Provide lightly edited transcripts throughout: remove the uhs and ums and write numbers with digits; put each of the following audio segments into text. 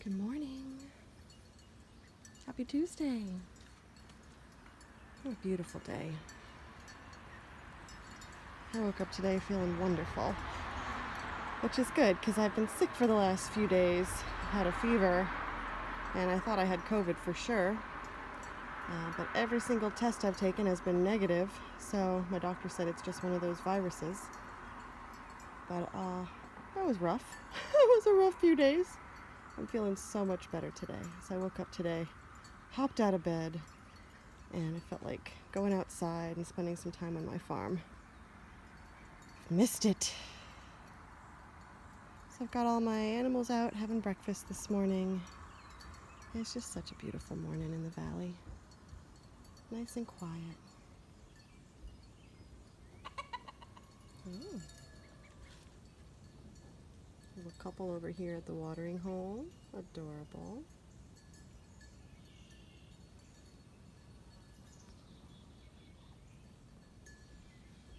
Good morning. Happy Tuesday. What a beautiful day. I woke up today feeling wonderful, which is good because I've been sick for the last few days. Had a fever, and I thought I had COVID for sure. But every single test I've taken has been negative, so my doctor said it's just one of those viruses. But that was rough. It was a rough few days. I'm feeling so much better today. So I woke up today, hopped out of bed, and I felt like going outside and spending some time on my farm. Missed it. So I've got all my animals out having breakfast this morning. It's just such a beautiful morning in the valley. Nice and quiet. Oh. A couple over here at the watering hole. Adorable.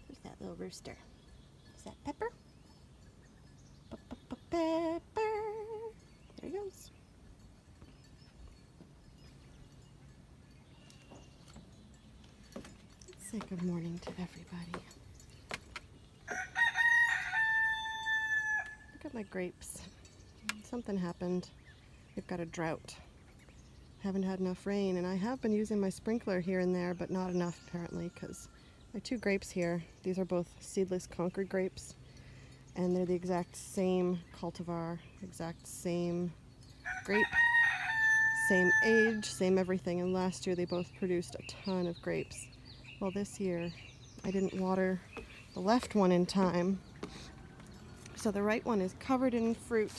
Who's that little rooster? Is that Pepper? Pepper. There he goes. Let's say good morning to everybody. Look at my grapes. Something happened. We've got a drought. Haven't had enough rain, and I have been using my sprinkler here and there, but not enough apparently, because my two grapes here, these are both seedless Concord grapes, and they're the exact same cultivar, exact same grape, same age, same everything, and last year they both produced a ton of grapes. Well, this year I didn't water the left one in time, so the right one is covered in fruit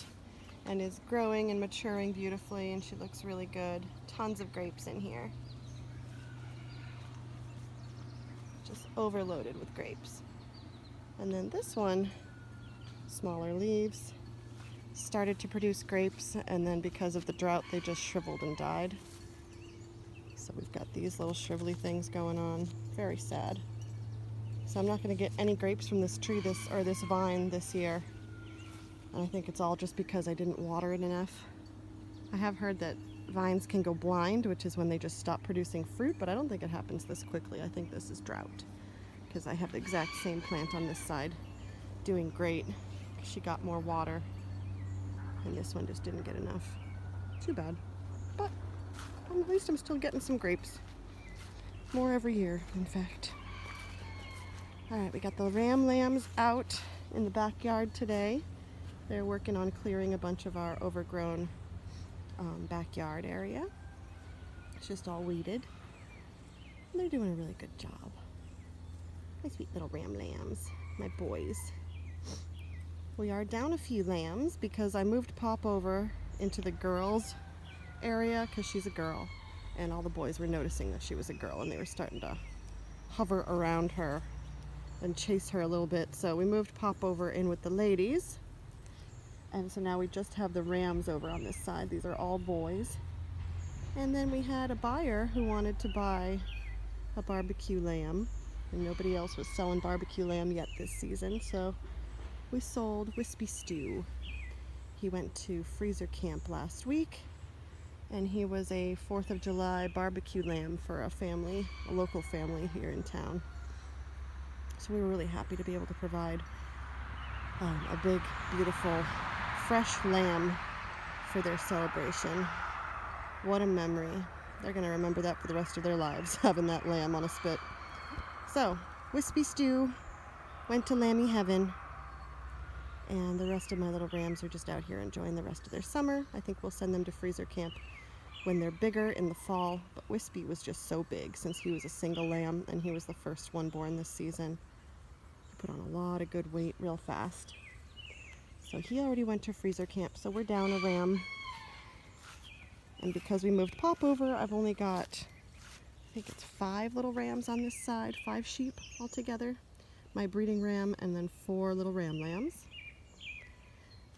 and is growing and maturing beautifully, and she looks really good. Tons of grapes in here. Just overloaded with grapes. And then this one, smaller leaves, started to produce grapes, and then because of the drought they just shriveled and died. So we've got these little shrivelly things going on. Very sad. So I'm not going to get any grapes from this tree this vine this year. And I think it's all just because I didn't water it enough. I have heard that vines can go blind, which is when they just stop producing fruit, but I don't think it happens this quickly. I think this is drought, because I have the exact same plant on this side doing great. She got more water, and this one just didn't get enough. Too bad. But at least I'm still getting some grapes. More every year, in fact. Alright, we got the ram lambs out in the backyard today. They're working on clearing a bunch of our overgrown backyard area. It's just all weeded. And they're doing a really good job. My sweet little ram lambs, my boys. We are down a few lambs because I moved Pop over into the girls area because she's a girl. And all the boys were noticing that she was a girl, and they were starting to hover around her and chase her a little bit. So we moved Pop over in with the ladies. And so now we just have the rams over on this side. These are all boys. And then we had a buyer who wanted to buy a barbecue lamb, and nobody else was selling barbecue lamb yet this season, so we sold Whispy Stew. He went to freezer camp last week, and he was a 4th of July barbecue lamb for a family, a local family here in town. So we were really happy to be able to provide a big, beautiful, fresh lamb for their celebration. What a memory. They're going to remember that for the rest of their lives, having that lamb on a spit. So, Whispy Stew went to Lammy Heaven, and the rest of my little rams are just out here enjoying the rest of their summer. I think we'll send them to freezer camp when they're bigger in the fall, but Whispy was just so big since he was a single lamb, and he was the first one born this season. He put on a lot of good weight real fast. So he already went to freezer camp, so we're down a ram. And because we moved Pop over, I've only got, I think it's 5 little rams on this side, 5 sheep altogether. My breeding ram, and then 4 little ram lambs.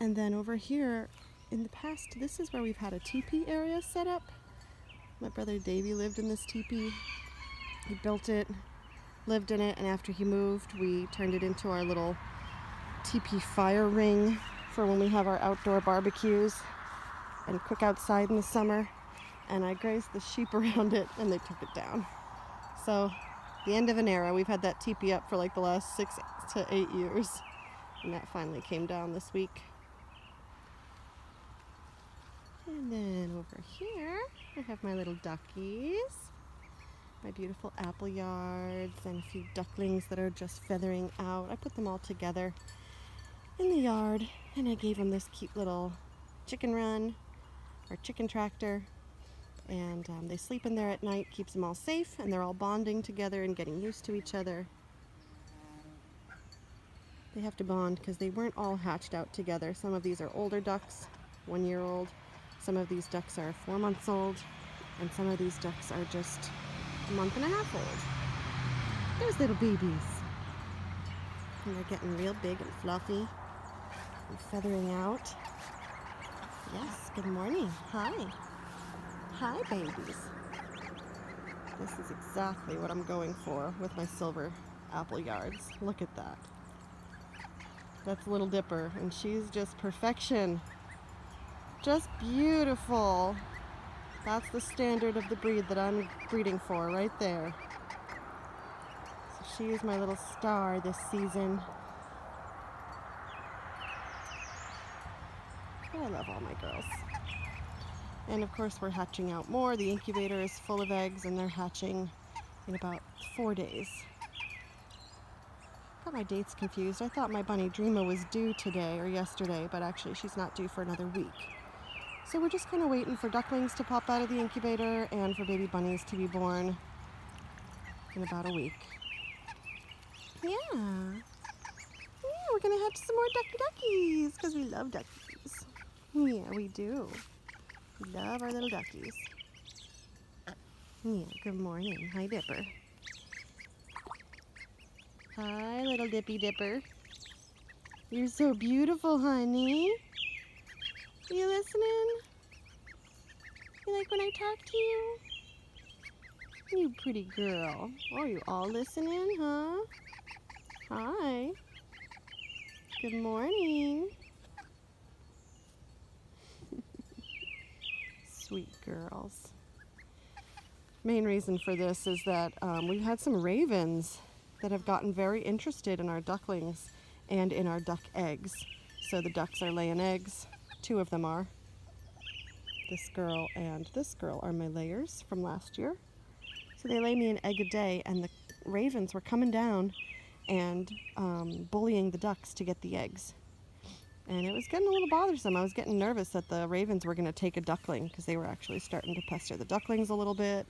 And then over here, in the past, this is where we've had a teepee area set up. My brother Davey lived in this teepee. He built it, lived in it, and after he moved, we turned it into our little teepee fire ring for when we have our outdoor barbecues. and cook outside in the summer, and I grazed the sheep around it and they took it down. So the end of an era. We've had that teepee up for like the last 6 to 8 years, and that finally came down this week. And then over here I have my little duckies, my beautiful apple yards, and a few ducklings that are just feathering out. I put them all together in the yard, and I gave them this cute little chicken run or chicken tractor, and they sleep in there at night, keeps them all safe, and they're all bonding together and getting used to each other. They have to bond because they weren't all hatched out together. Some of these are older ducks, 1 year old. Some of these ducks are 4 months old, and some of these ducks are just a month and a half old. There's little babies. And they're getting real big and fluffy and feathering out. Yes, good morning. Hi. Hi, babies. This is exactly what I'm going for with my silver apple yards. Look at that. That's Little Dipper, and she's just perfection. Just beautiful. That's the standard of the breed that I'm breeding for right there. So she is my little star this season. I love all my girls. And of course we're hatching out more. The incubator is full of eggs and they're hatching in about 4 days. Got my dates confused. I thought my bunny Dreama was due today or yesterday, but actually she's not due for another week. So we're just kind of waiting for ducklings to pop out of the incubator and for baby bunnies to be born in about a week. Yeah. Yeah, we're going to hatch some more duckies because we love duckies. Yeah, we do. We love our little duckies. Yeah, good morning. Hi, Dipper. Hi, little Dippy Dipper. You're so beautiful, honey. You listening? You like when I talk to you? You pretty girl. Oh, you all listening, huh? Hi. Good morning. Sweet girls. Main reason for this is that we've had some ravens that have gotten very interested in our ducklings and in our duck eggs. So the ducks are laying eggs. 2 of them are. This girl and this girl are my layers from last year. So they lay me an egg a day, and the ravens were coming down and bullying the ducks to get the eggs. And it was getting a little bothersome. I was getting nervous that the ravens were going to take a duckling because they were actually starting to pester the ducklings a little bit,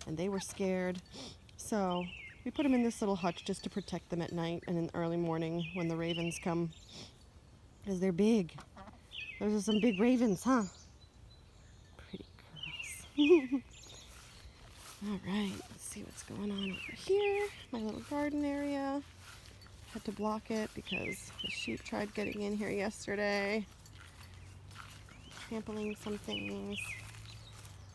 and they were scared. So we put them in this little hutch just to protect them at night and in the early morning when the ravens come, because they're big. Those are some big ravens, huh? Pretty girls. All right, let's see what's going on over here. My little garden area. Had to block it because the sheep tried getting in here yesterday, trampling some things.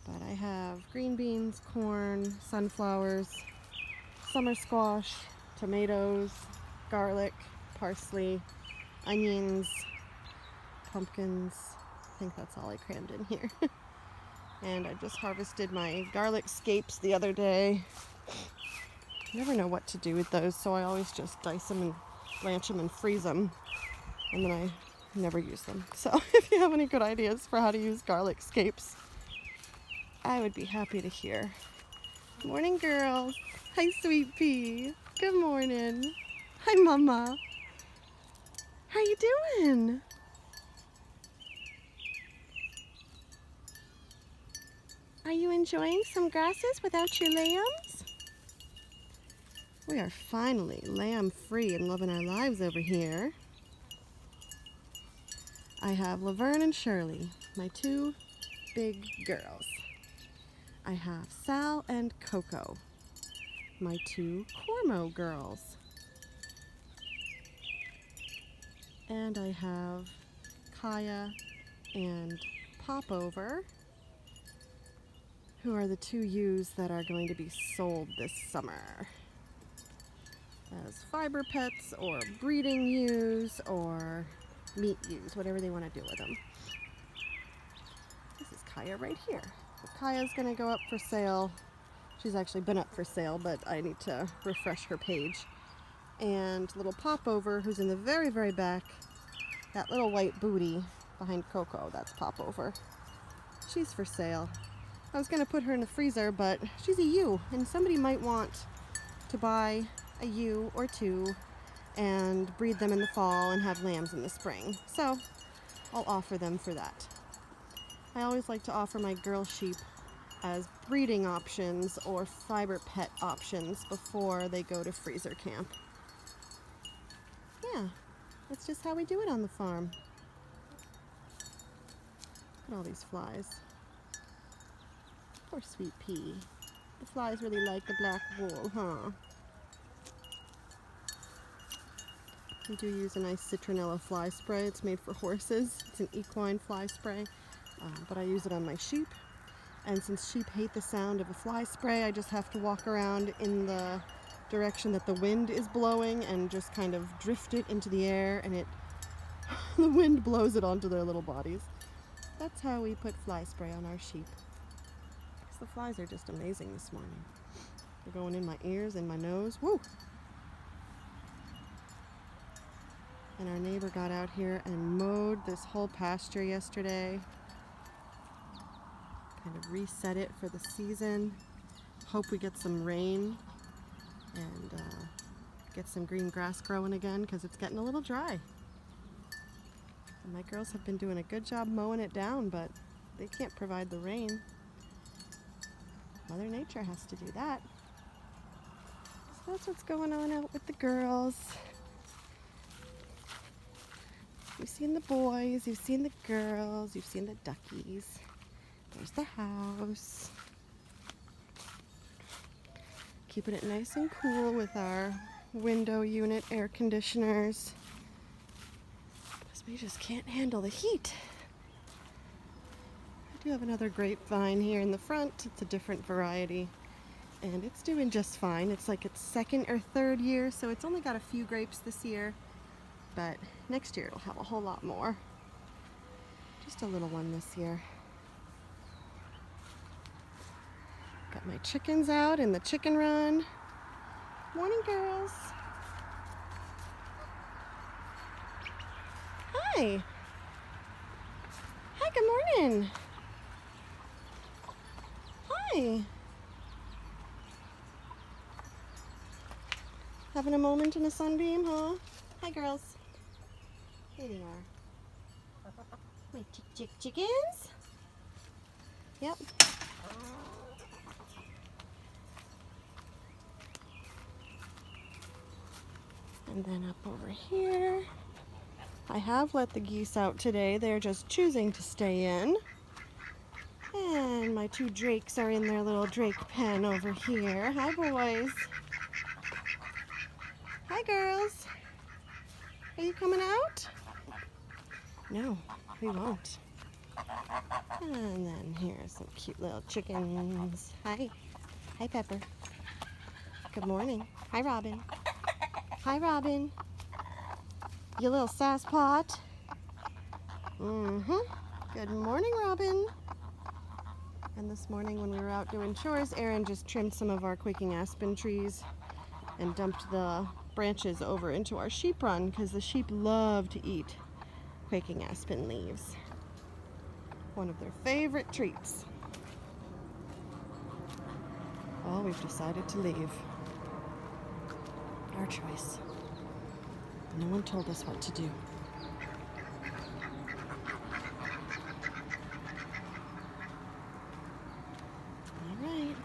But I have green beans, corn, sunflowers, summer squash, tomatoes, garlic, parsley, onions, pumpkins. I think that's all I crammed in here. And I just harvested my garlic scapes the other day. I never know what to do with those, so I always just dice them and blanch them and freeze them, and then I never use them. So if you have any good ideas for how to use garlic scapes, I would be happy to hear. Morning, girls. Hi, Sweet Pea. Good morning. Hi, Mama. How you doing? Are you enjoying some grasses without your lambs? We are finally lamb-free and loving our lives over here. I have Laverne and Shirley, my 2 big girls. I have Sal and Coco, my 2 Cormo girls. And I have Kaya and Popover, who are the 2 ewes that are going to be sold this summer as fiber pets or breeding ewes or meat ewes, whatever they want to do with them. Kaya right here. So Kaya's gonna go up for sale. She's actually been up for sale, but I need to refresh her page. And little Popover, who's in the very, very back, that little white booty behind Coco, that's Popover. She's for sale. I was gonna put her in the freezer, but she's a ewe, and somebody might want to buy a ewe or two and breed them in the fall and have lambs in the spring. So I'll offer them for that. I always like to offer my girl sheep as breeding options or fiber pet options before they go to freezer camp. Yeah, that's just how we do it on the farm. Look at all these flies. Poor sweet pea. The flies really like the black wool, huh? We do use a nice citronella fly spray. It's made for horses. It's an equine fly spray, but I use it on my sheep. And since sheep hate the sound of a fly spray, I just have to walk around in the direction that the wind is blowing and just kind of drift it into the air, and the wind blows it onto their little bodies. That's how we put fly spray on our sheep. The flies are just amazing this morning. They're going in my ears and my nose. Woo! And our neighbor got out here and mowed this whole pasture yesterday. Kind of reset it for the season. Hope we get some rain and get some green grass growing again, because it's getting a little dry. And my girls have been doing a good job mowing it down, but they can't provide the rain. Mother Nature has to do that. So that's what's going on out with the girls. You've seen the boys, you've seen the girls, you've seen the duckies. There's the house. Keeping it nice and cool with our window unit air conditioners, because we just can't handle the heat. I do have another grapevine here in the front. It's a different variety, and it's doing just fine. It's like its second or third year, so it's only got a few grapes this year, but next year it'll have a whole lot more. Just a little one this year. Got my chickens out in the chicken run. Morning, girls. Hi. Hi, good morning. Hi. Having a moment in a sunbeam, huh? Hi, girls. Here they are. My chickens. Yep. And then up over here, I have let the geese out today. They're just choosing to stay in. And my two drakes are in their little drake pen over here. Hi, boys. Hi, girls. Are you coming out? No, we won't. And then here's some cute little chickens. Hi. Hi, Pepper. Good morning. Hi, Robin. Hi, Robin. You little sass pot. Good morning, Robin. And this morning when we were out doing chores, Erin just trimmed some of our quaking aspen trees and dumped the branches over into our sheep run, because the sheep love to eat quaking aspen leaves. One of their favorite treats. Oh, we've decided to leave. Our choice. No one told us what to do. All right.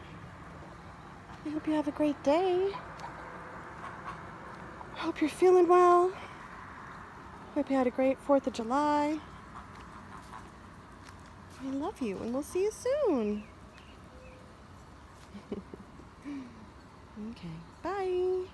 I hope you have a great day. Hope you're feeling well. Hope you had a great 4th of July. I love you, and we'll see you soon. Okay, bye.